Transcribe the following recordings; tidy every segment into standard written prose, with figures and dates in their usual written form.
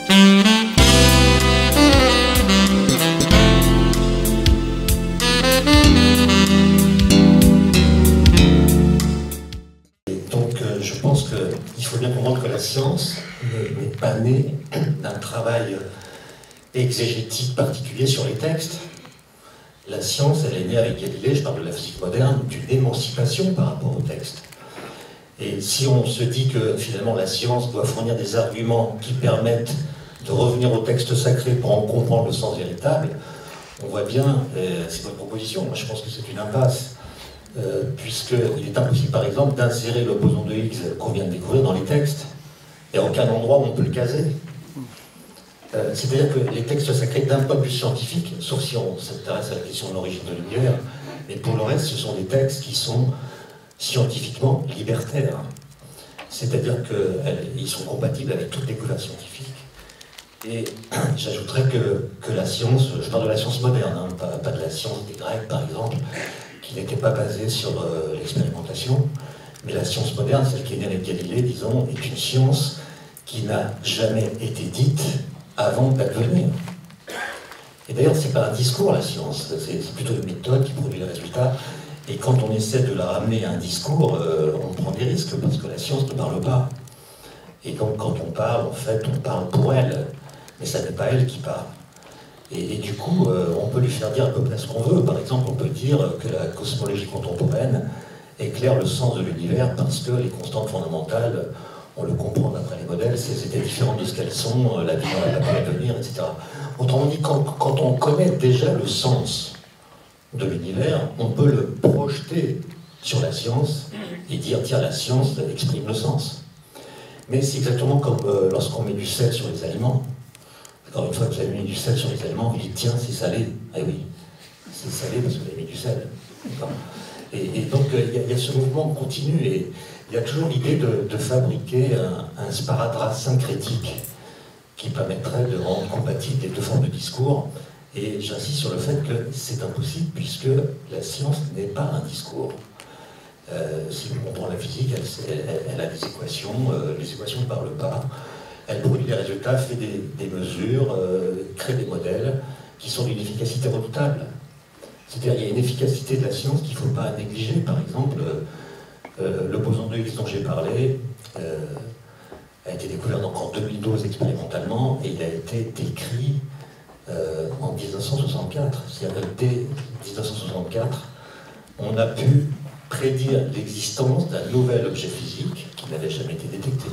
Je pense qu'il faut bien comprendre que la science n'est pas née d'un travail exégétique particulier sur les textes. La science, elle est née avec Galilée, je parle de la physique moderne, d'une émancipation par rapport au texte. Et si on se dit que finalement la science doit fournir des arguments qui permettent de revenir au texte sacré pour en comprendre le sens véritable, on voit bien, c'est votre proposition, moi je pense que c'est une impasse. Puisqu'il est impossible, par exemple, d'insérer le boson de Higgs qu'on vient de découvrir dans les textes. Il n'y a aucun endroit où on peut le caser. C'est-à-dire que les textes sacrés, d'un point de vue scientifique, sauf si on s'intéresse à la question de l'origine de l'univers, mais pour le reste, ce sont des textes qui sont scientifiquement libertaires. C'est-à-dire qu'ils sont compatibles avec toute découverte scientifique. Et j'ajouterais que la science, je parle de la science moderne, hein, pas de la science des Grecs, par exemple, qui n'était pas basée sur l'expérimentation, mais la science moderne, celle qui est née avec Galilée, disons, est une science qui n'a jamais été dite avant d'advenir. Et d'ailleurs, c'est pas un discours, la science, c'est plutôt une méthode qui produit les résultats, et quand on essaie de la ramener à un discours, on prend des risques, parce que la science ne parle pas. Et donc, quand on parle, en fait, on parle pour elle, mais ça n'est pas elle qui parle. Et du coup, on peut lui faire dire à peu près ce qu'on veut. Par exemple, on peut dire que la cosmologie contemporaine éclaire le sens de l'univers parce que les constantes fondamentales, on le comprend d'après les modèles, si elles étaient différentes de ce qu'elles sont, la vie n'aurait pas pu advenir, etc. Autrement dit, quand on connaît déjà le sens de l'univers, on peut le projeter sur la science et dire, tiens, la science exprime le sens. Mais c'est exactement comme lorsqu'on met du sel sur les aliments. Alors, une fois que vous avez mis du sel sur les aliments, vous dites, tiens, c'est salé. Ah oui, c'est salé parce que vous avez mis du sel. Et donc, il y a ce mouvement continu, et il y a toujours l'idée de fabriquer un sparadrap syncrétique qui permettrait de rendre compatibles les deux formes de discours. Et j'insiste sur le fait que c'est impossible, puisque la science n'est pas un discours. Si on comprend la physique, elle a des équations, les équations ne parlent pas. Elle produit des résultats, fait des mesures, crée des modèles qui sont d'une efficacité redoutable. C'est-à-dire qu'il y a une efficacité de la science qu'il ne faut pas négliger. Par exemple, le boson de Higgs dont j'ai parlé a été découvert donc en 2012 expérimentalement, et il a été décrit en 1964. C'est-à-dire que dès 1964, on a pu prédire l'existence d'un nouvel objet physique qui n'avait jamais été détecté.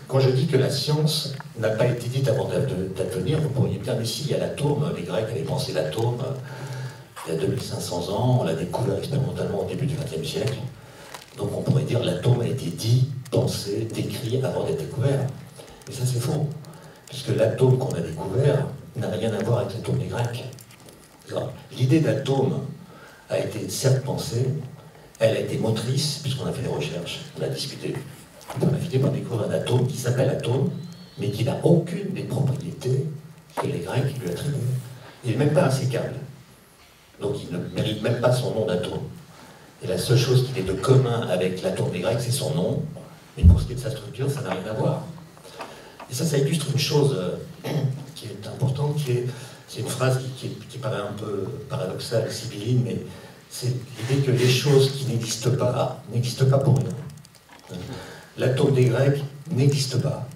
Quand je dis que la science n'a pas été dite avant d'advenir, vous pourriez dire, mais si, il y a l'atome, les Grecs avaient pensé l'atome il y a 2500 ans, on l'a découvert expérimentalement au début du XXe siècle. Donc on pourrait dire l'atome a été dit, pensé, décrit avant d'être découvert. Et ça c'est faux, puisque l'atome qu'on a découvert n'a rien à voir avec l'atome des Grecs. L'idée d'atome a été certes pensée, elle a été motrice, puisqu'on a fait des recherches, on a discuté. On a fini par découvrir un atome qui s'appelle atome, mais qui n'a aucune des propriétés que les Grecs lui attribuent. Il n'est même pas insécable. Donc il ne mérite même pas son nom d'atome. Et la seule chose qu'il ait de commun avec l'atome des Grecs, c'est son nom. Mais pour ce qui est de sa structure, ça n'a rien à voir. Et ça illustre une chose qui est importante, c'est une phrase qui paraît un peu paradoxale, sibylline, mais c'est l'idée que les choses qui n'existent pas pour rien. L'atome des Grecs n'existe pas.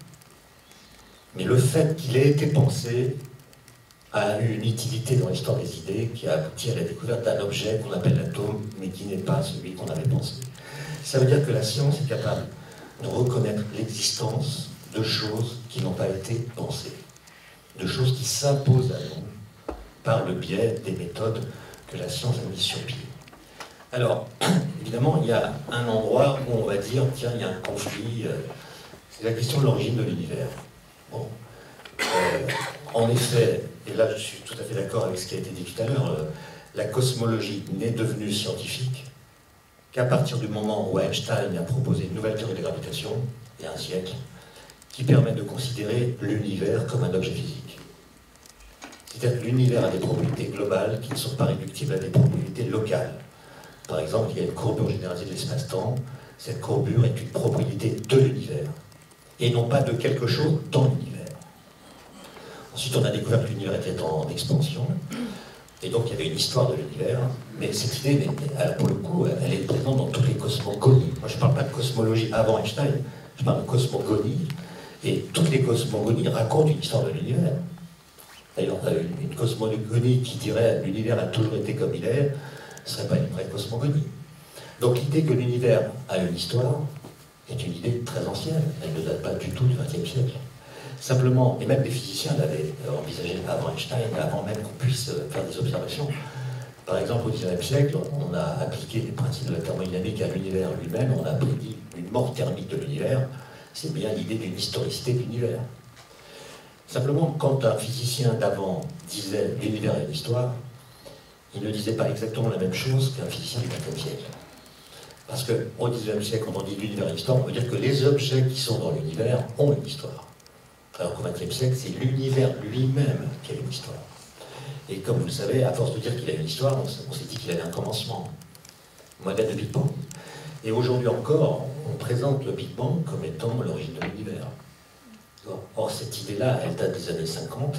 Mais le fait qu'il ait été pensé a eu une utilité dans l'histoire des idées qui a abouti à la découverte d'un objet qu'on appelle l'atome, mais qui n'est pas celui qu'on avait pensé. Ça veut dire que la science est capable de reconnaître l'existence de choses qui n'ont pas été pensées, de choses qui s'imposent à nous par le biais des méthodes que la science a mises sur pied. Alors, évidemment, il y a un endroit où on va dire, tiens, il y a un conflit, c'est la question de l'origine de l'univers. Bon. En effet, et là je suis tout à fait d'accord avec ce qui a été dit tout à l'heure, la cosmologie n'est devenue scientifique qu'à partir du moment où Einstein a proposé une nouvelle théorie de la gravitation, il y a un siècle, qui permet de considérer l'univers comme un objet physique. C'est-à-dire que l'univers a des propriétés globales qui ne sont pas réductibles à des propriétés locales. Par exemple, il y a une courbure généralisée de l'espace-temps. Cette courbure est une propriété de l'univers, et non pas de quelque chose dans l'univers. Ensuite, on a découvert que l'univers était en expansion. Et donc, il y avait une histoire de l'univers. Mais cette idée, pour le coup, elle est présente dans toutes les cosmogonies. Moi, je ne parle pas de cosmologie avant Einstein, je parle de cosmogonie. Et toutes les cosmogonies racontent une histoire de l'univers. D'ailleurs, une cosmogonie qui dirait l'univers a toujours été comme il est, ce ne serait pas une vraie cosmogonie. Donc l'idée que l'univers a une histoire est une idée très ancienne. Elle ne date pas du tout du XXe siècle. Simplement, et même les physiciens l'avaient envisagé avant Einstein, avant même qu'on puisse faire des observations. Par exemple, au XIXe siècle, on a appliqué les principes de la thermodynamique à l'univers lui-même, on a prédit une mort thermique de l'univers. C'est bien l'idée d'une historicité de l'univers. Simplement, quand un physicien d'avant disait l'univers est une histoire, il ne disait pas exactement la même chose qu'un physicien du XXe siècle. Parce qu'au XIXe siècle, quand on dit l'univers est une histoire, on veut dire que les objets qui sont dans l'univers ont une histoire. Alors qu'au XXe siècle, c'est l'univers lui-même qui a une histoire. Et comme vous le savez, à force de dire qu'il a une histoire, on s'est dit qu'il avait un commencement. Modèle de Big Bang. Et aujourd'hui encore, on présente le Big Bang comme étant l'origine de l'univers. Or, cette idée-là, elle date des années 50,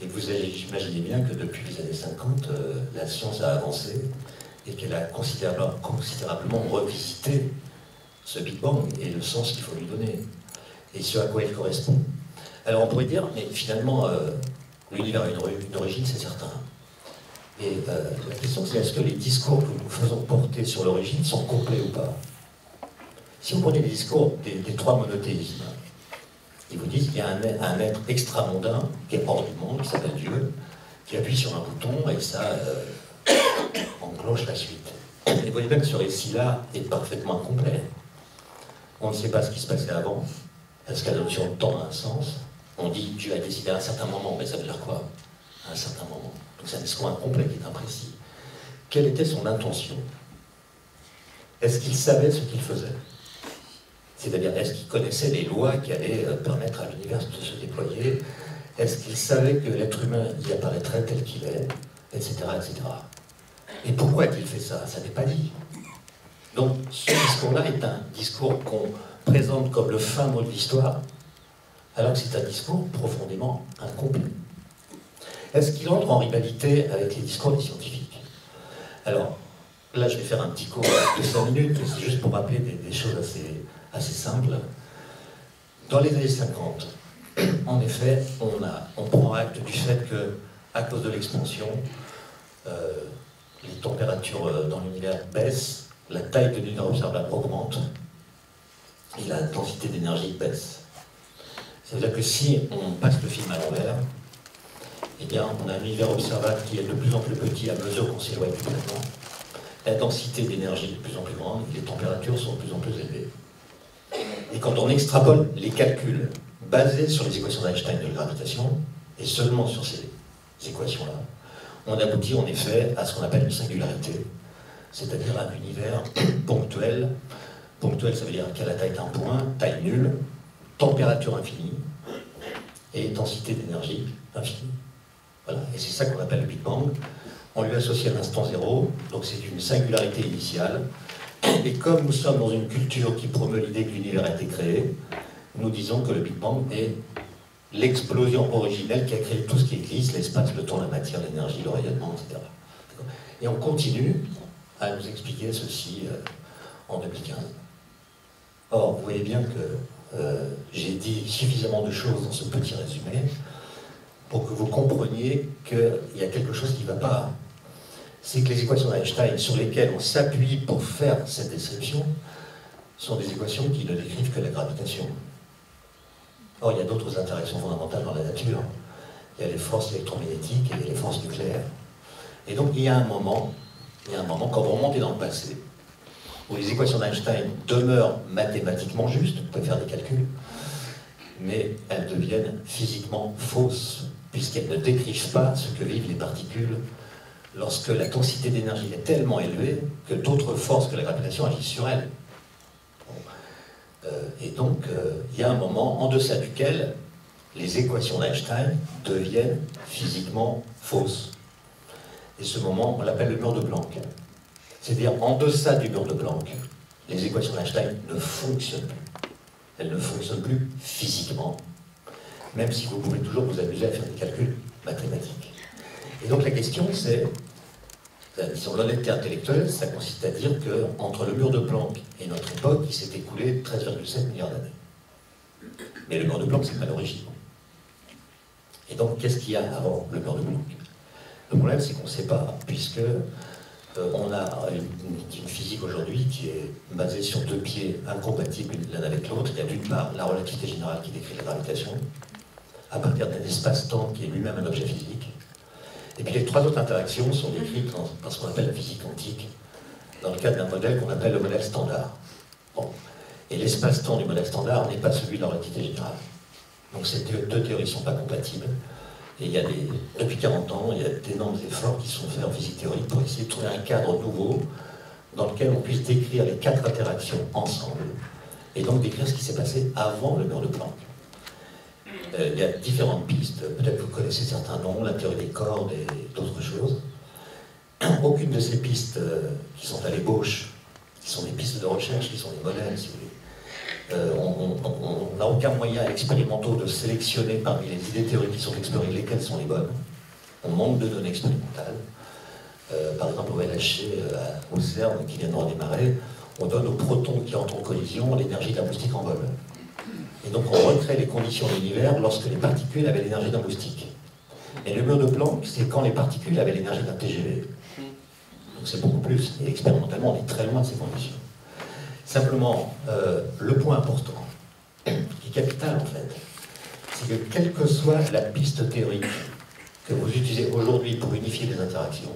et vous imaginez bien que depuis les années 50, la science a avancé, et qu'elle a considérablement revisité ce Big Bang et le sens qu'il faut lui donner, et ce à quoi il correspond. Alors on pourrait dire, mais finalement, l'univers a une origine, c'est certain. Et la question c'est, est-ce que les discours que nous faisons porter sur l'origine sont complets ou pas? Si vous prenez les discours des trois monothéismes, ils vous disent qu'il y a un être extramondain qui est hors du monde, qui s'appelle Dieu, qui appuie sur un bouton et ça enclenche la suite. Et vous voyez bien que ce récit-là est parfaitement incomplet. On ne sait pas ce qui se passait avant. Est-ce que la notion de temps a un sens? On dit Dieu a décidé à un certain moment, mais ça veut dire quoi? À un certain moment. Donc c'est un discours incomplet qui est imprécis. Quelle était son intention? Est-ce qu'il savait ce qu'il faisait? C'est-à-dire, est-ce qu'il connaissait les lois qui allaient permettre à l'univers de se déployer? Est-ce qu'il savait que l'être humain y apparaîtrait tel qu'il est? Etc., etc. Et pourquoi a-t-il fait ça? Ça n'est pas dit. Donc, ce discours-là est un discours qu'on présente comme le fin mot de l'histoire, alors que c'est un discours profondément incomplet. Est-ce qu'il entre en rivalité avec les discours des scientifiques? Alors, là, je vais faire un petit cours de 5 minutes, c'est juste pour rappeler des choses assez simples. Dans les années 50, en effet, on prend acte du fait que, à cause de l'expansion, les températures dans l'univers baissent, la taille de l'univers observable augmente, et la densité d'énergie baisse. Ça veut dire que si on passe le film à l'envers, eh bien, on a un univers observable qui est de plus en plus petit à mesure qu'on s'éloigne du planète. La densité d'énergie est de plus en plus grande, et les températures sont de plus en plus élevées. Et quand on extrapole les calculs basés sur les équations d'Einstein de la gravitation, et seulement sur ces équations-là, on aboutit en effet à ce qu'on appelle une singularité, c'est-à-dire un univers ponctuel. Ponctuel, ça veut dire qu'à la taille d'un point, taille nulle, température infinie, et densité d'énergie infinie. Voilà, et c'est ça qu'on appelle le Big Bang. On lui associe un instant zéro, donc c'est une singularité initiale. Et comme nous sommes dans une culture qui promeut l'idée que l'univers a été créé, nous disons que le Big Bang est l'explosion originelle qui a créé tout ce qui existe, l'espace, le temps, la matière, l'énergie, le rayonnement, etc. Et on continue à nous expliquer ceci en 2015. Or, vous voyez bien que j'ai dit suffisamment de choses dans ce petit résumé pour que vous compreniez qu'il y a quelque chose qui ne va pas. C'est que les équations d'Einstein sur lesquelles on s'appuie pour faire cette description sont des équations qui ne décrivent que la gravitation. Or, il y a d'autres interactions fondamentales dans la nature. Il y a les forces électromagnétiques et il y a les forces nucléaires. Et donc, il y a un moment, quand vous remontez dans le passé, où les équations d'Einstein demeurent mathématiquement justes, vous pouvez faire des calculs, mais elles deviennent physiquement fausses, puisqu'elles ne décrivent pas ce que vivent les particules lorsque la densité d'énergie est tellement élevée que d'autres forces que la gravitation agissent sur elles. Et donc, il y a un moment en deçà duquel les équations d'Einstein deviennent physiquement fausses. Et ce moment, on l'appelle le mur de Planck. C'est-à-dire, en deçà du mur de Planck, les équations d'Einstein ne fonctionnent plus. Elles ne fonctionnent plus physiquement. même si vous pouvez toujours vous amuser à faire des calculs mathématiques. Et donc la question c'est, disons l'honnêteté intellectuelle, ça consiste à dire qu'entre le mur de Planck et notre époque, il s'est écoulé 13,7 milliards d'années. Mais le mur de Planck, c'est pas l'origine. Et donc, qu'est-ce qu'il y a avant le mur de Planck? Le problème, c'est qu'on ne sait pas, puisque on a une physique aujourd'hui qui est basée sur deux pieds incompatibles l'un avec l'autre. Il y a d'une part la relativité générale qui décrit la gravitation, à partir d'un espace-temps qui est lui-même un objet physique. Et puis les trois autres interactions sont décrites dans ce qu'on appelle la physique quantique, dans le cadre d'un modèle qu'on appelle le modèle standard. Bon. Et l'espace-temps du modèle standard n'est pas celui de la relativité générale. Donc ces deux théories ne sont pas compatibles. Et il y a depuis 40 ans, il y a d'énormes efforts qui sont faits en physique théorique pour essayer de trouver un cadre nouveau dans lequel on puisse décrire les quatre interactions ensemble, et donc décrire ce qui s'est passé avant le mur de Planck. Il y a différentes pistes, peut-être que vous connaissez certains noms, la théorie des cordes et d'autres choses. Aucune de ces pistes qui sont à l'ébauche, qui sont des pistes de recherche, qui sont des modèles, si vous voulez, on n'a aucun moyen expérimental de sélectionner parmi les idées théoriques qui sont explorées lesquelles sont les bonnes. On manque de données expérimentales. Par exemple, au LHC, au CERN, qui vient de redémarrer, on donne aux protons qui entrent en collision l'énergie d'un moustique en vol. Et donc on recrée les conditions de l'univers lorsque les particules avaient l'énergie d'un moustique. Et le mur de Planck, c'est quand les particules avaient l'énergie d'un TGV. Donc c'est beaucoup plus. Et expérimentalement, on est très loin de ces conditions. Simplement, le point important, qui est capital en fait, c'est que quelle que soit la piste théorique que vous utilisez aujourd'hui pour unifier les interactions,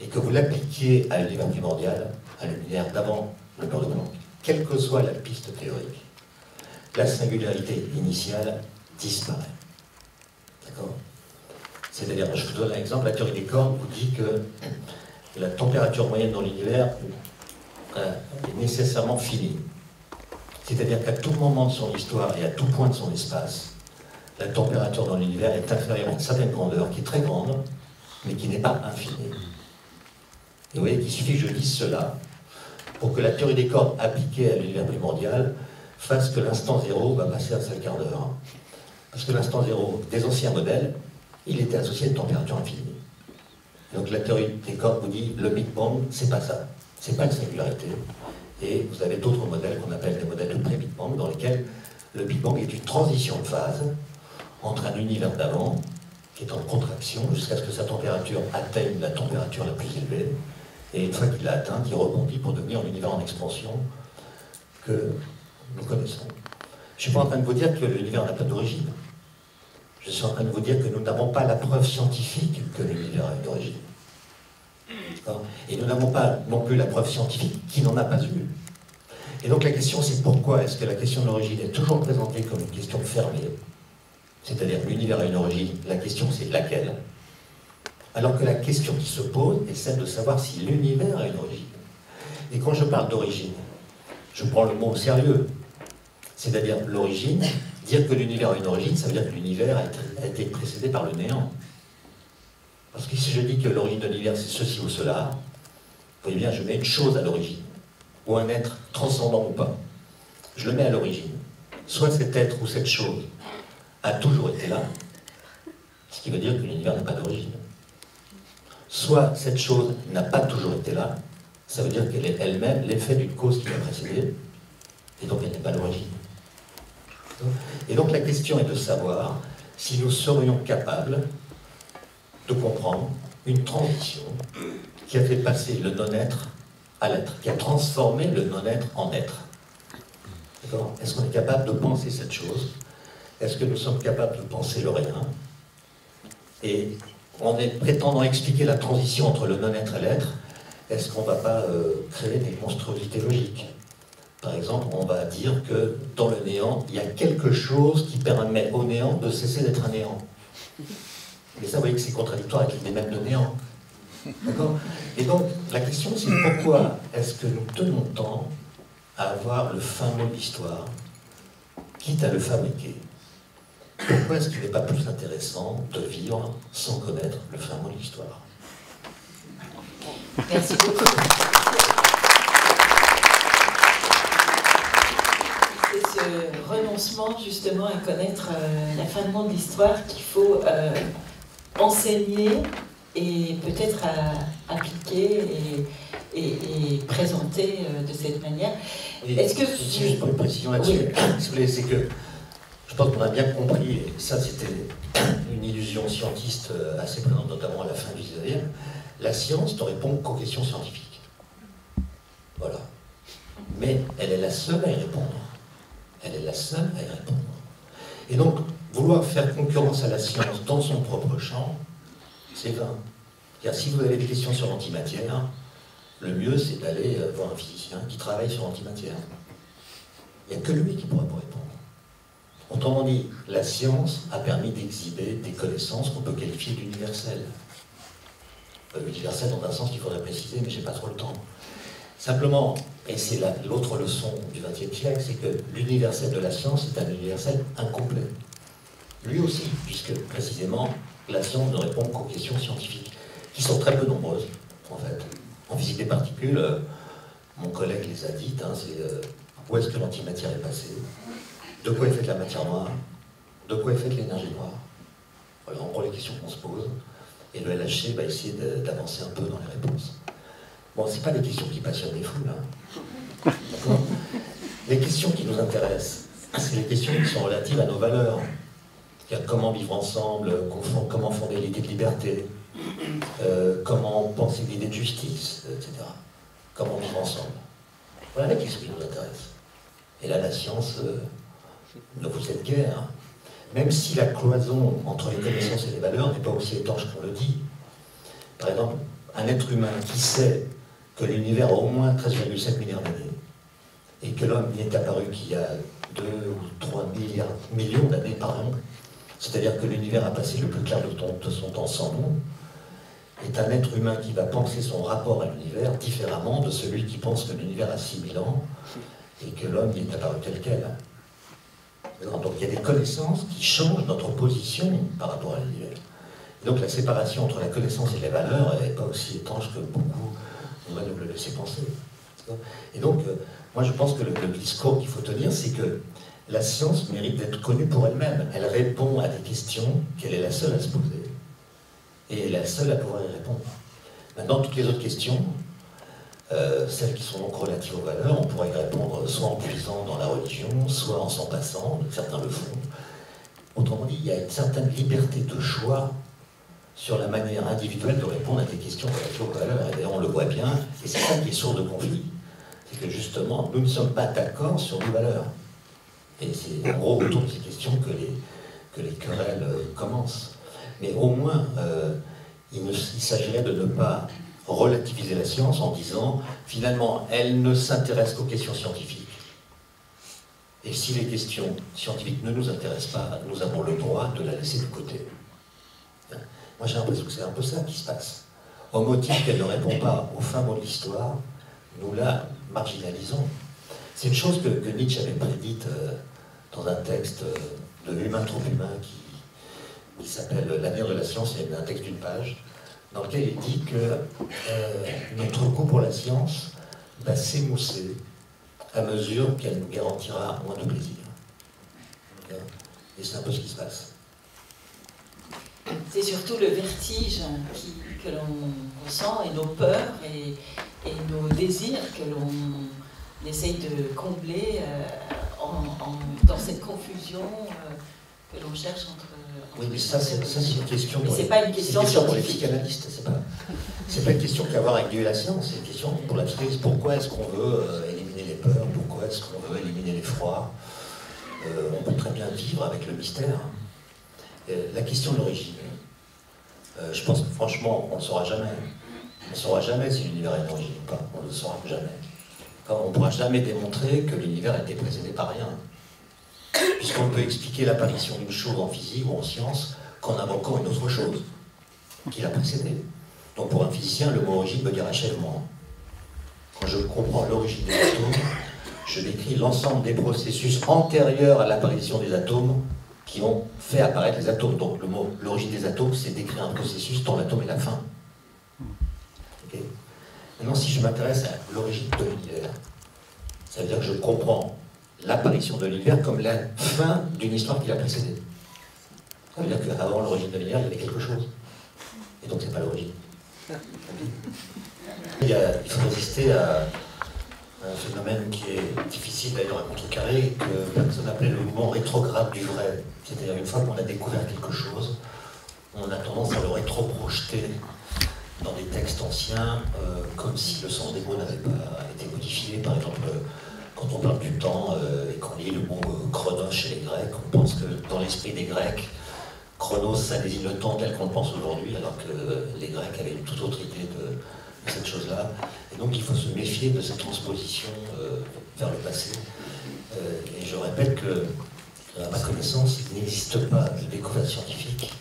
et que vous l'appliquiez à l'univers primordial, à l'univers d'avant le mur de Planck, quelle que soit la piste théorique, la singularité initiale disparaît. D'accord? C'est-à-dire, je vous donne un exemple, la théorie des cordes vous dit que la température moyenne dans l'univers est nécessairement finie. C'est-à-dire qu'à tout moment de son histoire et à tout point de son espace, la température dans l'univers est inférieure à une certaine grandeur, qui est très grande, mais qui n'est pas infinie. Et vous voyez qu'il suffit que je dise cela pour que la théorie des cordes appliquée à l'univers primordial fasse que l'instant zéro va passer à un seul quart d'heure. Parce que l'instant zéro des anciens modèles, il était associé à une température infinie. Donc la théorie des cordes vous dit, le Big Bang, c'est pas ça. C'est pas une singularité. Et vous avez d'autres modèles qu'on appelle des modèles de pré-Big Bang, dans lesquels le Big Bang est une transition de phase entre un univers d'avant, qui est en contraction, jusqu'à ce que sa température atteigne la température la plus élevée, et une fois qu'il l'a atteinte, il rebondit pour devenir un univers en expansion que nous connaissons. Je ne suis pas en train de vous dire que l'univers n'a pas d'origine. Je suis en train de vous dire que nous n'avons pas la preuve scientifique que l'univers a une origine. Et nous n'avons pas non plus la preuve scientifique qu'il n'en a pas eu. Et donc la question c'est pourquoi est-ce que la question de l'origine est toujours présentée comme une question fermée, c'est-à-dire l'univers a une origine, la question c'est laquelle, alors que la question qui se pose est celle de savoir si l'univers a une origine. Et quand je parle d'origine, je prends le mot au sérieux, c'est-à-dire l'origine, dire que l'univers a une origine, ça veut dire que l'univers a été précédé par le néant. Parce que si je dis que l'origine de l'univers c'est ceci ou cela, vous voyez bien, je mets une chose à l'origine, ou un être transcendant ou pas. Je le mets à l'origine. Soit cet être ou cette chose a toujours été là, ce qui veut dire que l'univers n'a pas d'origine. Soit cette chose n'a pas toujours été là, ça veut dire qu'elle est elle-même l'effet d'une cause qui l'a précédée, et donc elle n'est pas l'origine. Et donc la question est de savoir si nous serions capables de comprendre une transition qui a fait passer le non-être à l'être, qui a transformé le non-être en être. D'accord ? Est-ce qu'on est capable de penser cette chose? Est-ce que nous sommes capables de penser le rien? Et en prétendant expliquer la transition entre le non-être et l'être, est-ce qu'on ne va pas créer des monstruosités logiques? Par exemple, on va dire que dans le néant, il y a quelque chose qui permet au néant de cesser d'être un néant. Mais ça, vous voyez que c'est contradictoire avec l'idée même de néant. D'accord? Et donc, la question, c'est pourquoi est-ce que nous tenons tant à avoir le fin mot de l'histoire, quitte à le fabriquer? Pourquoi est-ce qu'il n'est pas plus intéressant de vivre sans connaître le fin mot de l'histoire? Merci beaucoup. C'est sûr. renoncement justement à connaître la fin de monde de l'histoire qu'il faut enseigner et peut-être appliquer et présenter de cette manière. Est-ce que... Si juste pour une précision là-dessus, oui. si vous voulez, c'est que je pense qu'on a bien compris, et ça c'était une illusion scientiste assez présente, notamment à la fin du 19e, la science ne répond qu'aux questions scientifiques. Voilà. Mais elle est la seule à y répondre. Elle est la seule à y répondre. Et donc, vouloir faire concurrence à la science dans son propre champ, c'est vain. Car si vous avez des questions sur l'antimatière, le mieux c'est d'aller voir un physicien qui travaille sur l'antimatière. Il n'y a que lui qui pourra vous répondre. Autrement dit, la science a permis d'exhiber des connaissances qu'on peut qualifier d'universelles. Universelles dans un sens qu'il faudrait préciser, mais je n'ai pas trop le temps. Simplement, et c'est l'autre leçon du XXe siècle, c'est que l'universel de la science est un universel incomplet. Lui aussi, puisque précisément, la science ne répond qu'aux questions scientifiques, qui sont très peu nombreuses, en fait. En physique des particules, mon collègue les a dites, hein, c'est où est-ce que l'antimatière est passée, de quoi est faite la matière noire, de quoi est faite l'énergie noire. Voilà en gros les questions qu'on se pose, et le LHC va essayer d'avancer un peu dans les réponses. Bon, c'est pas des questions qui passionnent les foules, hein. D'accord ? Les questions qui nous intéressent, c'est les questions qui sont relatives à nos valeurs. Comment vivre ensemble, comment fonder l'idée de liberté, comment penser l'idée de justice, etc. Comment vivre ensemble. Voilà les questions qui nous intéressent. Et là, la science ne vous aide guère. Même si la cloison entre les connaissances et les valeurs n'est pas aussi étanche qu'on le dit. Par exemple, un être humain qui sait que l'univers a au moins 13,7 milliards d'années, et que l'homme n'y est apparu qu'il y a 2 ou 3 millions d'années par an, c'est-à-dire que l'univers a passé le plus clair de son temps sans nom, est un être humain qui va penser son rapport à l'univers différemment de celui qui pense que l'univers a 6000 ans et que l'homme n'y est apparu tel quel. Donc il y a des connaissances qui changent notre position par rapport à l'univers. Donc la séparation entre la connaissance et les valeurs n'est pas aussi étanche que beaucoup on va nous le laisser penser. Et donc, moi je pense que le discours qu'il faut tenir, c'est que la science mérite d'être connue pour elle-même. Elle répond à des questions qu'elle est la seule à se poser. Et la seule à pouvoir y répondre. Maintenant, toutes les autres questions, celles qui sont donc relatives aux valeurs, on pourrait y répondre soit en puisant dans la religion, soit en s'en passant, certains le font. Autrement dit, il y a une certaine liberté de choix sur la manière individuelle de répondre à des questions relatives aux valeurs. Et d'ailleurs, on le voit bien, et c'est ça qui est source de conflit. C'est que justement, nous ne sommes pas d'accord sur les valeurs. Et c'est en gros autour de ces questions que les querelles commencent. Mais au moins, il s'agirait de ne pas relativiser la science en disant, finalement, elle ne s'intéresse qu'aux questions scientifiques. Et si les questions scientifiques ne nous intéressent pas, nous avons le droit de la laisser de côté. Moi, j'ai l'impression que c'est un peu ça qui se passe. Au motif qu'elle ne répond pas au fin mot de l'histoire, nous la marginalisons. C'est une chose que Nietzsche avait prédite dans un texte de Humain trop humain qui s'appelle L'avenir de la science, c'est un texte d'une page, dans lequel il dit que notre goût pour la science va s'émousser à mesure qu'elle nous garantira moins de plaisir. Et c'est un peu ce qui se passe. C'est surtout le vertige que l'on ressent, et nos peurs et nos désirs que l'on essaye de combler dans cette confusion que l'on cherche entre... Oui, mais ça c'est une question mais c'est pas une question pour les psychanalystes. C'est pas une question qu'à voir avec Dieu et la science, c'est une question pour la psychanalyse. Pourquoi est-ce qu'on veut éliminer les peurs? Pourquoi est-ce qu'on veut éliminer l'effroi? On peut très bien vivre avec le mystère. La question de l'origine, je pense que franchement, on ne saura jamais. On ne saura jamais si l'univers a une origine ou pas. On ne le saura jamais. Enfin, on ne pourra jamais démontrer que l'univers a été précédé par rien. Puisqu'on peut expliquer l'apparition d'une chose en physique ou en science qu'en invoquant une autre chose qui l'a précédée. Donc pour un physicien, le mot origine veut dire achèvement. Quand je comprends l'origine des atomes, je décris l'ensemble des processus antérieurs à l'apparition des atomes qui ont fait apparaître les atomes. Donc le mot l'origine des atomes, c'est décrire un processus dont l'atome est la fin. Okay. Maintenant, si je m'intéresse à l'origine de l'univers, ça veut dire que je comprends l'apparition de l'univers comme la fin d'une histoire qui l'a précédée. Ça veut dire qu'avant l'origine de l'univers, il y avait quelque chose. Et donc c'est pas l'origine. Il faut résister à un phénomène qui est difficile d'ailleurs à contrecarrer, que personne appelait le mouvement rétrograde du vrai. C'est-à-dire une fois qu'on a découvert quelque chose, on a tendance à le rétro-projeter dans des textes anciens, comme si le sens des mots n'avait pas été modifié. Par exemple, quand on parle du temps et qu'on lit le mot chronos chez les Grecs, on pense que dans l'esprit des Grecs, chronos, ça désigne le temps tel qu'on le pense aujourd'hui, alors que les Grecs avaient une toute autre idée de cette chose-là. Et donc il faut se méfier de cette transposition vers le passé. Et je répète que, à ma connaissance, il n'existe pas de découverte scientifique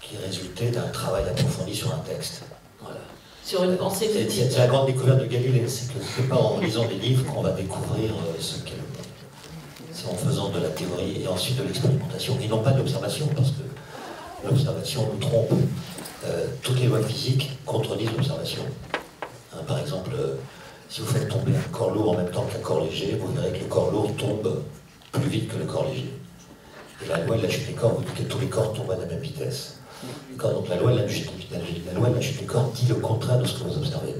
qui résultait d'un travail approfondi sur un texte. Voilà. Sur une pensée critique. C'est la grande découverte de Galilée, c'est que ce n'est pas en lisant des livres qu'on va découvrir ce qu'est le monde. C'est en faisant de la théorie et ensuite de l'expérimentation, et non pas de l'observation, parce que l'observation nous trompe. Toutes les lois physiques contredisent l'observation. Hein, par exemple, si vous faites tomber un corps lourd en même temps qu'un corps léger, vous verrez que le corps lourd tombe plus vite que le corps léger. Et la loi de la chute des corps vous dit que tous les corps tombent à la même vitesse. Donc la loi de la chute des corps dit le contraire de ce que vous observez.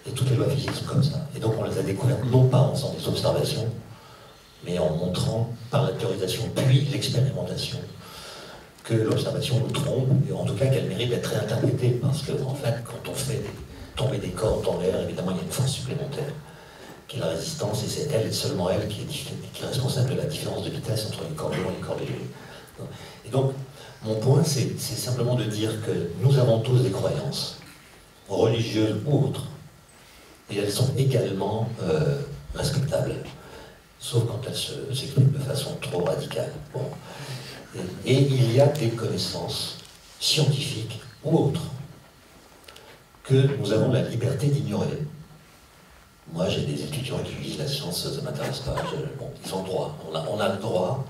Et toutes les lois physiques sont comme ça. Et donc on les a découvertes non pas en faisant des observations, mais en montrant par la théorisation puis l'expérimentation que l'observation nous trompe, et en tout cas qu'elle mérite d'être réinterprétée, parce que en fait, quand on fait tomber des corps dans l'air, évidemment il y a une force supplémentaire, qui est la résistance, et c'est elle, et seulement elle, qui est responsable de la différence de vitesse entre les corps lourds et les corps légers. Et donc, mon point, c'est simplement de dire que nous avons tous des croyances, religieuses ou autres, et elles sont également respectables, sauf quand elles s'expriment de façon trop radicale. Bon. Et il y a des connaissances scientifiques ou autres que nous avons la liberté d'ignorer. Moi, j'ai des étudiants qui disent la science, ça ne m'intéresse pas. Bon, ils ont le droit. On a le droit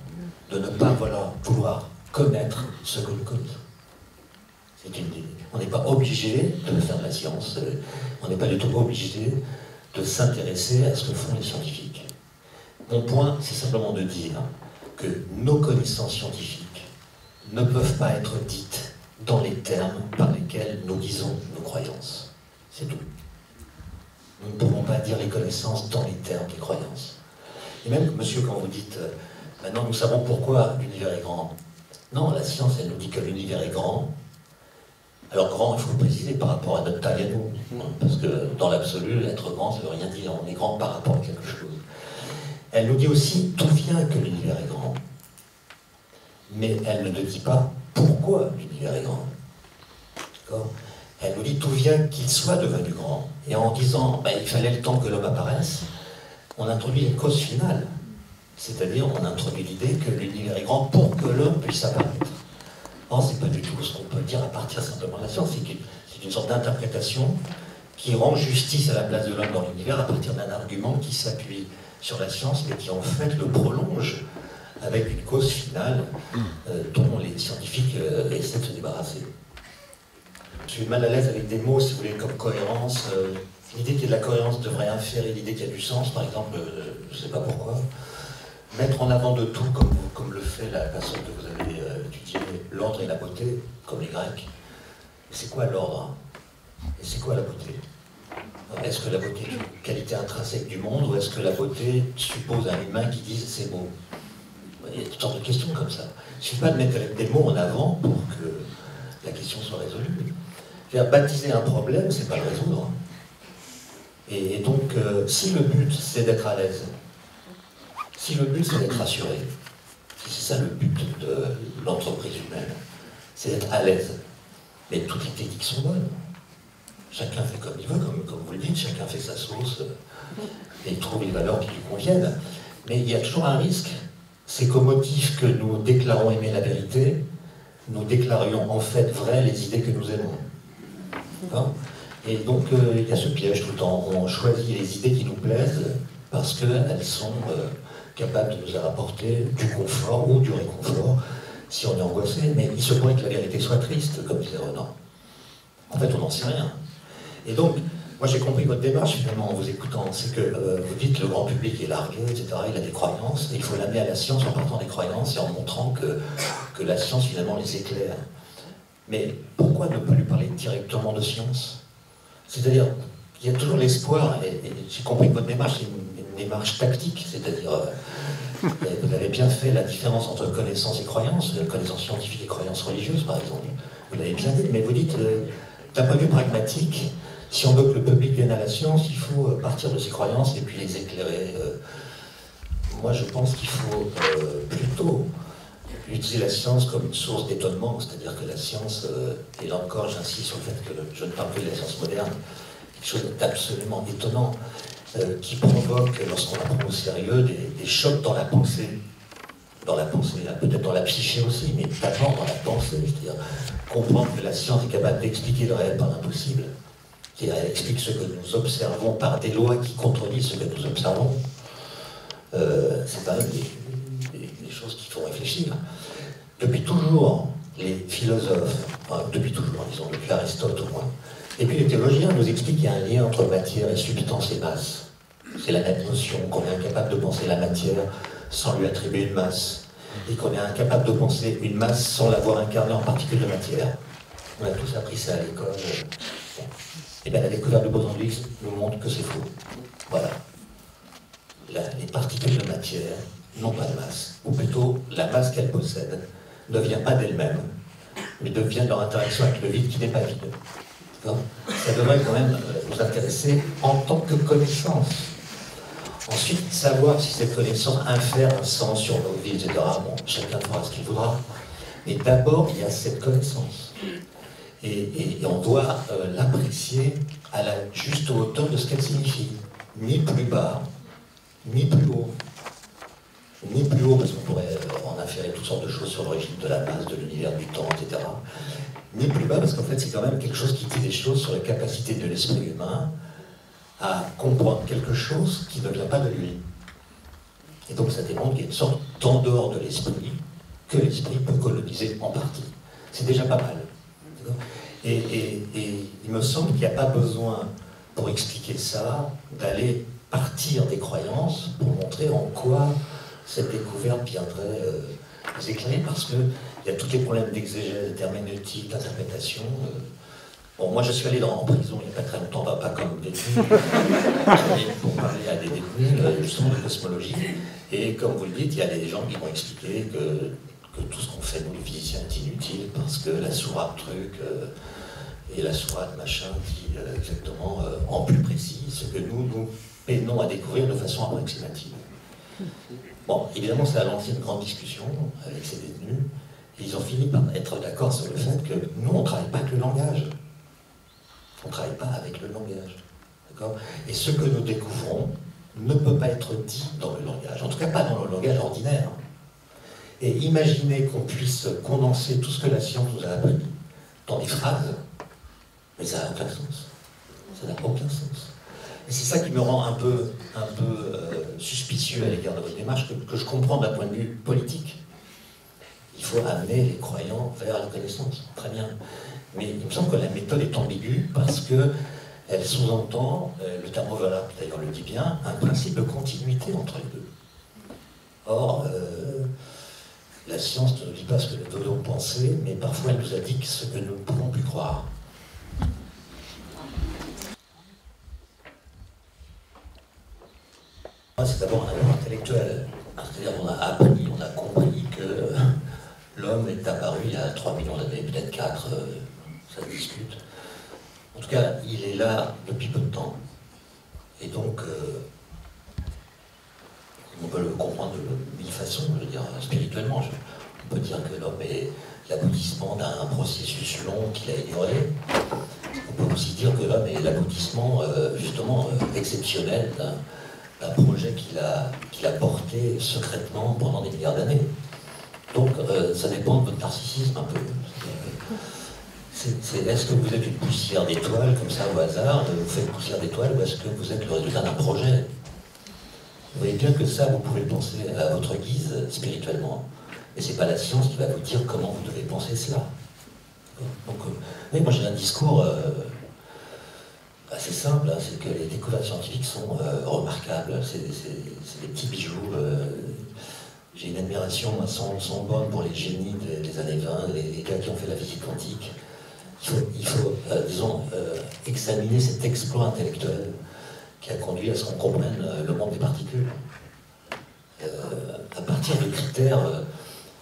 de ne pas vouloir connaître ce que nous connaissons. On n'est pas obligé de faire de la science. On n'est pas du tout obligé de s'intéresser à ce que font les scientifiques. Mon point, c'est simplement de dire que nos connaissances scientifiques ne peuvent pas être dites dans les termes par lesquels nous disons nos croyances. C'est tout. Nous ne pouvons pas dire les connaissances dans les termes des croyances. Et même, monsieur, quand vous dites maintenant nous savons pourquoi l'univers est grand. Non, la science, elle nous dit que l'univers est grand. Alors grand, il faut le préciser par rapport à notre taille à nous. Parce que dans l'absolu, être grand, ça ne veut rien dire. On est grand par rapport à quelque chose. Elle nous dit aussi d'où vient que l'univers est grand. Mais elle ne nous dit pas pourquoi l'univers est grand. D'accord ? Elle nous dit d'où vient qu'il soit devenu grand. Et en disant il fallait le temps que l'homme apparaisse, on introduit une cause finale. C'est-à-dire on introduit l'idée que l'univers est grand pour que l'homme puisse apparaître. Or, c'est pas du tout ce qu'on peut dire à partir simplement de la science. C'est une sorte d'interprétation qui rend justice à la place de l'homme dans l'univers à partir d'un argument qui s'appuie sur la science, mais qui en fait le prolonge avec une cause finale dont les scientifiques essaient de se débarrasser. Je suis mal à l'aise avec des mots, si vous voulez, comme cohérence. L'idée qu'il y ait de la cohérence devrait inférer l'idée qu'il y a du sens, par exemple, je ne sais pas pourquoi. Mettre en avant de tout, comme le fait la personne que vous avez étudiée, l'ordre et la beauté, comme les Grecs. C'est quoi l'ordre? Et c'est quoi la beauté? Est-ce que la beauté est une qualité intrinsèque du monde, ou est-ce que la beauté suppose un humain qui dise c'est beau? Il y a toutes sortes de questions comme ça. Il ne suffit pas de mettre des mots en avant pour que la question soit résolue. Faire baptiser un problème, c'est pas le résoudre. Et donc, si le but c'est d'être à l'aise, si le but c'est d'être rassuré, si c'est ça le but de l'entreprise humaine, c'est d'être à l'aise. Mais toutes les techniques sont bonnes. Chacun fait comme il veut, comme vous le dites, chacun fait sa sauce et il trouve les valeurs qui lui conviennent. Mais il y a toujours un risque, c'est qu'au motif que nous déclarons aimer la vérité, nous déclarions en fait vraies les idées que nous aimons. Hein? Et donc il y a ce piège tout le temps. On choisit les idées qui nous plaisent parce qu'elles sont capables de nous apporter du confort ou du réconfort si on est angoissé. Mais il se pourrait que la vérité soit triste, comme disait Renan. En fait, on n'en sait rien. Et donc, Moi, j'ai compris votre démarche, finalement, en vous écoutant. C'est que vous dites que le grand public est largué, etc. Il a des croyances, et il faut l'amener à la science en partant des croyances et en montrant que la science, finalement, les éclaire. Mais pourquoi ne pas lui parler directement de science? C'est-à-dire, il y a toujours l'espoir, et j'ai compris que votre démarche est une démarche tactique, c'est-à-dire, vous avez bien fait la différence entre connaissance et croyance, connaissance scientifique et croyance religieuse, par exemple. Vous l'avez bien dit, mais vous dites, d'un point de vue pragmatique, si on veut que le public vienne à la science, il faut partir de ses croyances et puis les éclairer. Moi, je pense qu'il faut plutôt utiliser la science comme une source d'étonnement, c'est-à-dire que la science, et là encore, j'insiste sur le fait que je ne parle plus de la science moderne, quelque chose d'absolument étonnant, qui provoque, lorsqu'on la prend au sérieux, des chocs dans la pensée. Dans la pensée, peut-être dans la psyché aussi, mais d'abord dans la pensée, c'est-à-dire comprendre que la science est capable d'expliquer le réel par l'impossible. Elle explique ce que nous observons par des lois qui contredisent ce que nous observons. C'est quand même des choses qui font réfléchir. Depuis toujours, les philosophes, enfin, depuis toujours, disons, depuis Aristote au moins, et puis les théologiens nous expliquent qu'il y a un lien entre matière et substance et masse. C'est la même notion, qu'on est incapable de penser la matière sans lui attribuer une masse, et qu'on est incapable de penser une masse sans l'avoir incarnée en particules de matière. On a tous appris ça à l'école. Et bien la découverte de Bose-Andrix nous montre que c'est faux. Voilà. Les particules de matière n'ont pas de masse, ou plutôt la masse qu'elles possèdent ne vient pas d'elles-mêmes, mais vient de leur interaction avec le vide qui n'est pas vide. Ça devrait quand même nous intéresser en tant que connaissance. Ensuite, savoir si cette connaissance infère un sens sur nos vies, etc. Bon, chacun fera ce qu'il voudra. Mais d'abord, il y a cette connaissance. Et on doit l'apprécier à la juste hauteur de ce qu'elle signifie. Ni plus bas, ni plus haut. Ni plus haut, parce qu'on pourrait en inférer toutes sortes de choses sur l'origine de la masse, de l'univers, du temps, etc. Ni plus bas, parce qu'en fait, c'est quand même quelque chose qui dit des choses sur la capacité de l'esprit humain à comprendre quelque chose qui ne vient pas de lui. Et donc ça démontre qu'il y a une sorte d'en dehors de l'esprit que l'esprit peut coloniser en partie. C'est déjà pas mal. Et il me semble qu'il n'y a pas besoin, pour expliquer ça, d'aller partir des croyances pour montrer en quoi cette découverte viendrait les éclairer, parce qu'il y a tous les problèmes d'exégèse, d'herméneutique, d'interprétation. Bon, moi je suis allé en prison il n'y a pas très longtemps, pas comme détenu, pour parler à des détenus, justement de cosmologie. Et comme vous le dites, il y a des gens qui vont expliquer que tout ce qu'on fait, nous les physiciens, est inutile, parce que la sourate truc et la sourate machin dit exactement en plus précis ce que nous peinons à découvrir de façon approximative. Bon, évidemment, ça a lancé une grande discussion avec ces détenus, et ils ont fini par être d'accord sur le fait que nous, on ne travaille pas avec le langage. On ne travaille pas avec le langage. D'accord ? Et ce que nous découvrons ne peut pas être dit dans le langage, en tout cas pas dans le langage ordinaire. Et imaginez qu'on puisse condenser tout ce que la science nous a appris dans des phrases, mais ça n'a aucun sens. Ça n'a aucun sens. Et c'est ça qui me rend un peu suspicieux à l'égard de votre démarche, que je comprends d'un point de vue politique. Il faut amener les croyants vers la connaissance. Très bien. Mais il me semble que la méthode est ambiguë parce qu'elle sous-entend, le thermovalaire d'ailleurs le dit bien, un principe de continuité entre les deux. Or, la science ne nous dit pas ce que nous devons penser, mais parfois elle nous indique ce que nous ne pouvons plus croire. C'est d'abord un amour intellectuel. C'est-à-dire qu'on a appris, on a compris que l'homme est apparu il y a 3 millions d'années, peut-être 4, ça se discute. En tout cas, il est là depuis peu de temps. Et donc, on peut le comprendre de 1000 façons, je veux dire, spirituellement. On peut dire que l'homme est l'aboutissement d'un processus long qu'il a ignoré. On peut aussi dire que l'homme est l'aboutissement, justement, exceptionnel d'un projet qu'il a porté secrètement pendant des milliards d'années. Donc, ça dépend de votre narcissisme un peu. Est-ce que vous êtes une poussière d'étoiles, comme ça, au hasard, vous faites poussière d'étoiles, ou est-ce que vous êtes le résultat d'un projet? Vous voyez bien que ça, vous pouvez le penser à votre guise, spirituellement. Et c'est pas la science qui va vous dire comment vous devez penser cela. Donc, oui, moi j'ai un discours C'est simple, hein, c'est que les découvertes scientifiques sont remarquables, c'est des petits bijoux. J'ai une admiration sans borne pour les génies des années 20, les gars qui ont fait la physique quantique. Il faut disons, examiner cet exploit intellectuel qui a conduit à ce qu'on comprenne le monde des particules. À partir de critères,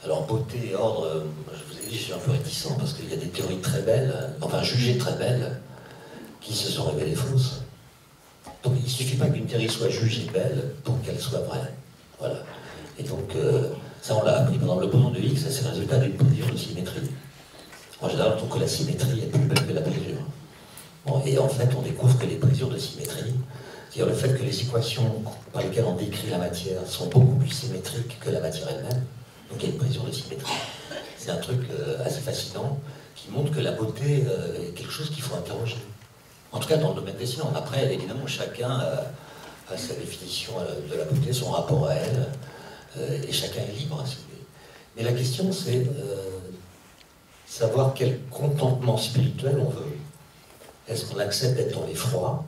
alors beauté et ordre, je vous ai dit, je suis un peu réticent parce qu'il y a des théories très belles, enfin jugées très belles, qui se sont révélées fausses. Donc il ne suffit pas qu'une théorie soit jugée belle pour qu'elle soit vraie. Voilà. Et donc, ça on l'a appris pendant le boson de Higgs, c'est le résultat d'une mesure de symétrie. En général, on trouve que la symétrie est plus belle que la mesure. Bon, et en fait, on découvre que les mesures de symétrie, c'est-à-dire le fait que les équations par lesquelles on décrit la matière sont beaucoup plus symétriques que la matière elle-même, donc il y a une mesure de symétrie. C'est un truc assez fascinant qui montre que la beauté est quelque chose qu'il faut interroger. En tout cas, dans le domaine des sciences. Après, évidemment, chacun a sa définition de la beauté, son rapport à elle, et chacun est libre, si vous voulez. Mais la question, c'est savoir quel contentement spirituel on veut. Est-ce qu'on accepte d'être dans l'effroi,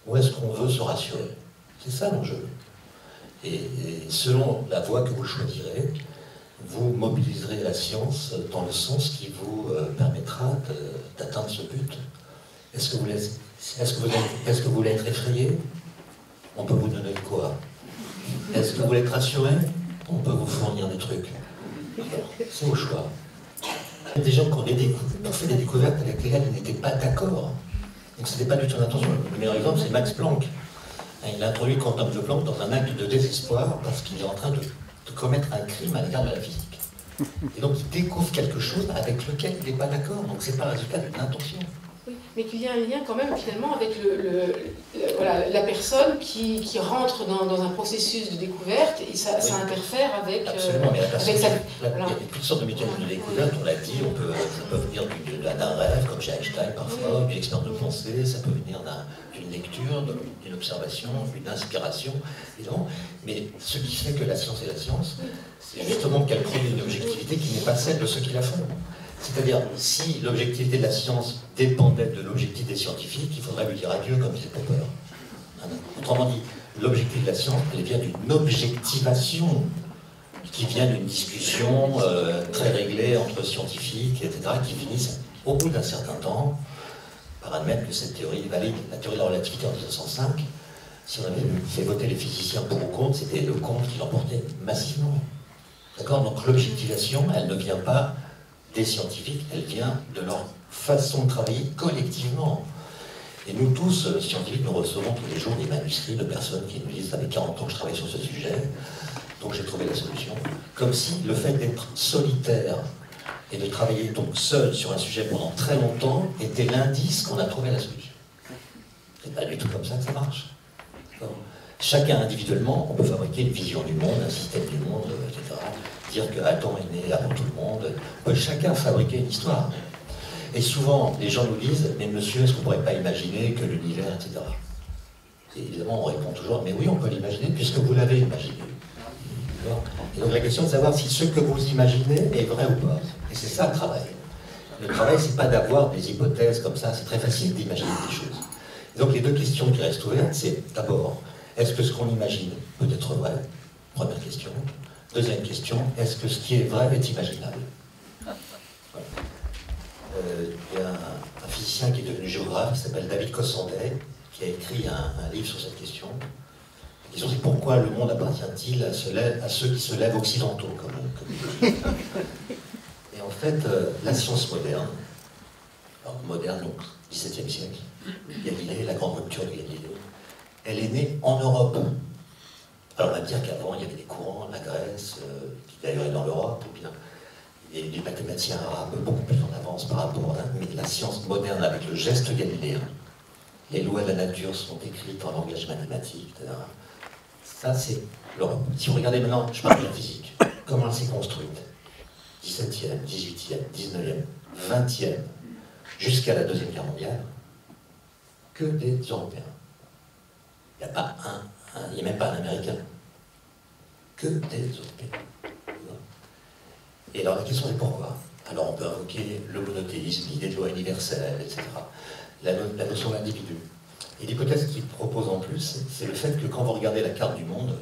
ou est-ce qu'on veut se rassurer? C'est ça l'enjeu. Et selon la voie que vous choisirez, vous mobiliserez la science dans le sens qui vous permettra d'atteindre ce but. Est-ce que vous voulez être effrayé? On peut vous donner de quoi? Est-ce que vous voulez être rassuré? On peut vous fournir des trucs. C'est au choix. Il y a des gens qui ont fait des découvertes avec lesquelles ils n'étaient pas d'accord. Donc ce n'était pas du tout l'intention. Le meilleur exemple, c'est Max Planck. Il a introduit le quantum de Planck dans un acte de désespoir parce qu'il est en train de commettre un crime à l'égard de la physique. Et donc il découvre quelque chose avec lequel il n'est pas d'accord. Donc c'est pas le résultat d'une intention. Oui, mais qu'il y a un lien quand même finalement avec voilà, la personne qui rentre dans un processus de découverte et ça interfère avec... Absolument, mais la personne, voilà. Il y a toutes sortes de mécanismes de découverte, on l'a dit, ça peut venir d'un rêve, comme chez Einstein parfois, d'une expérience de pensée, ça peut venir d'une lecture, d'une observation, d'une inspiration, évidemment. Mais ce qui fait que la science est la science, c'est justement qu'elle produit une objectivité qui n'est pas celle de ceux qui la font. C'est-à-dire, si l'objectivité de la science dépendait de l'objectivité des scientifiques, il faudrait lui dire adieu comme disait Popper. Autrement dit, l'objectivité de la science, elle vient d'une objectivation qui vient d'une discussion très réglée entre scientifiques, etc., qui finissent, au bout d'un certain temps, par admettre que cette théorie est valide. La théorie de la relativité en 1905, si on avait fait voter les physiciens pour ou contre, c'était le contre qui l'emportait massivement. D'accord? Donc l'objectivation, elle ne vient pas des scientifiques, elle vient de leur façon de travailler collectivement. Et nous tous, scientifiques, nous recevons tous les jours des manuscrits de personnes qui nous disent « ça fait 40 ans que je travaille sur ce sujet, donc j'ai trouvé la solution ». Comme si le fait d'être solitaire et de travailler donc seul sur un sujet pendant très longtemps était l'indice qu'on a trouvé la solution. C'est pas du tout comme ça que ça marche. Chacun individuellement, on peut fabriquer une vision du monde, un système du monde, etc. Dire que Adam est né avant tout le monde. On peut chacun fabriquer une histoire. Et souvent, les gens nous disent « mais monsieur, est-ce qu'on ne pourrait pas imaginer que l'univers, etc. » Et évidemment, on répond toujours « mais oui, on peut l'imaginer puisque vous l'avez imaginé. » Et donc la question est de savoir si ce que vous imaginez est vrai ou pas. Et c'est ça le travail. Le travail, c'est pas d'avoir des hypothèses comme ça, c'est très facile d'imaginer des choses. Et donc les deux questions qui restent ouvertes, c'est d'abord, est-ce que ce qu'on imagine peut être vrai? Première question. Deuxième question, est-ce que ce qui est vrai est imaginable? Voilà. Il y a un physicien qui est devenu géographe, qui s'appelle David Cossandet, qui a écrit un livre sur cette question. La question c'est pourquoi le monde appartient-il à ceux qui se lèvent occidentaux, comme Et en fait, la science moderne, alors moderne donc, XVIIe siècle, Galilée, la grande rupture de Galilée, elle est née en Europe. Alors on va dire qu'avant il y avait des courants, la Grèce, qui d'ailleurs est dans l'Europe, ou bien il y a des mathématiciens arabes beaucoup plus en avance par rapport à mais la science moderne avec le geste galiléen. Les lois de la nature sont écrites en langage mathématique, etc. Ça c'est l'Europe. Si vous regardez maintenant, je parle de la physique, comment elle s'est construite? 17e, 18e, 19e, 20e, jusqu'à la Deuxième Guerre mondiale, que des Européens. Il n'y a pas il n'y a même pas un Américain. Que des Européens. Et alors la question est pourquoi? Alors on peut invoquer le monothéisme, l'idée de loi universelle, etc. La notion d'individu. Et l'hypothèse qu'il propose en plus, c'est le fait que quand vous regardez la carte du monde,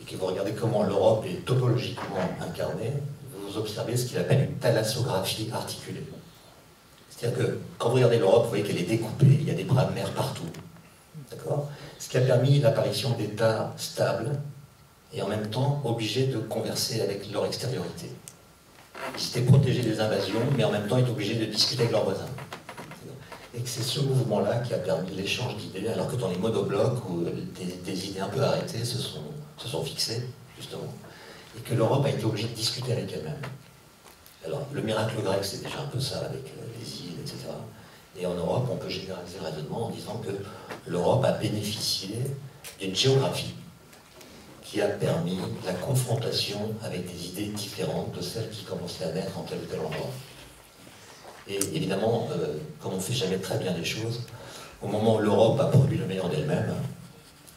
et que vous regardez comment l'Europe est topologiquement incarnée, vous observez ce qu'il appelle une thalassographie articulée. C'est-à-dire que quand vous regardez l'Europe, vous voyez qu'elle est découpée, il y a des bras de mer partout. D'accord ? Ce qui a permis l'apparition d'États stables et en même temps obligés de converser avec leur extériorité. Ils étaient protégés des invasions, mais en même temps ils étaient obligés de discuter avec leurs voisins. Et que c'est ce mouvement-là qui a permis l'échange d'idées, alors que dans les monoblocs, où des idées un peu arrêtées se sont fixées, justement, et que l'Europe a été obligée de discuter avec elle-même. Alors, le miracle grec, c'est déjà un peu ça, avec les îles, etc. Et en Europe, on peut généraliser le raisonnement en disant que l'Europe a bénéficié d'une géographie qui a permis la confrontation avec des idées différentes de celles qui commençaient à naître en tel ou tel endroit. Et évidemment, comme on ne fait jamais très bien les choses, au moment où l'Europe a produit le meilleur d'elle-même,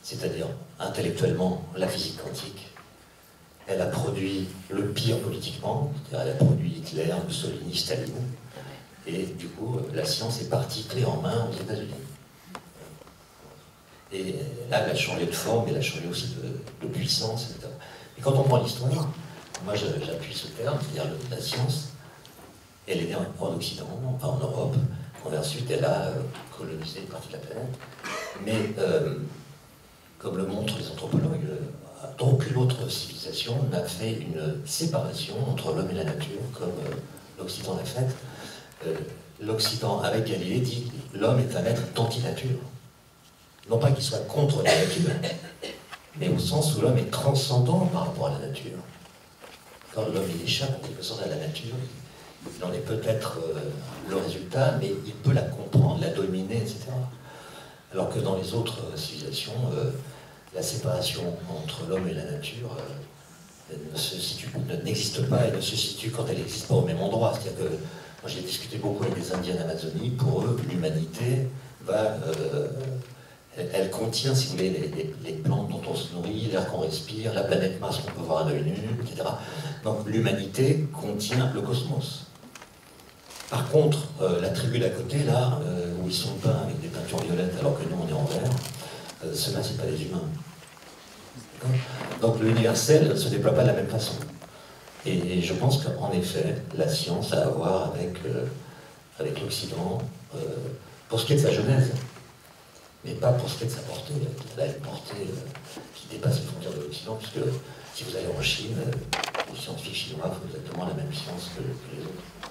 c'est-à-dire intellectuellement la physique quantique, elle a produit le pire politiquement, c'est-à-dire elle a produit Hitler, Mussolini, Staline, et du coup, la science est partie clé en main aux États-Unis. Et là, elle a changé de forme, elle a changé aussi de puissance, etc. Et quand on prend l'histoire, moi j'appuie ce terme, c'est-à-dire la science, elle est née en Occident, enfin en Europe, ensuite elle a colonisé une partie de la planète. Mais, comme le montrent les anthropologues, aucune autre civilisation n'a fait une séparation entre l'homme et la nature, comme l'Occident l'a fait. L'Occident, avec Galilée, dit que l'homme est un être d'anti-nature. Non pas qu'il soit contre la nature, mais au sens où l'homme est transcendant par rapport à la nature. Quand l'homme échappe en quelque sorte à la nature, il en est peut-être le résultat, mais il peut la comprendre, la dominer, etc. Alors que dans les autres civilisations, la séparation entre l'homme et la nature n'existe pas et ne se situe quand elle n'existe pas au même endroit. C'est-à-dire que moi j'ai discuté beaucoup avec des Indiens d'Amazonie, pour eux, l'humanité elle contient, si vous voulez, les plantes dont on se nourrit, l'air qu'on respire, la planète Mars qu'on peut voir à l'œil nu, etc. Donc l'humanité contient le cosmos. Par contre, la tribu d'à côté, là, où ils sont peints avec des peintures violettes alors que nous on est en vert, ceux-là, c'est pas des humains. Donc l'universel ne se déploie pas de la même façon. Et je pense qu'en effet, la science a à voir avec l'Occident, pour ce qui est de sa genèse, mais pas pour ce qui est de sa portée. Elle a une portée qui dépasse les frontières de l'Occident, puisque si vous allez en Chine, les scientifiques chinois font exactement la même science que les autres.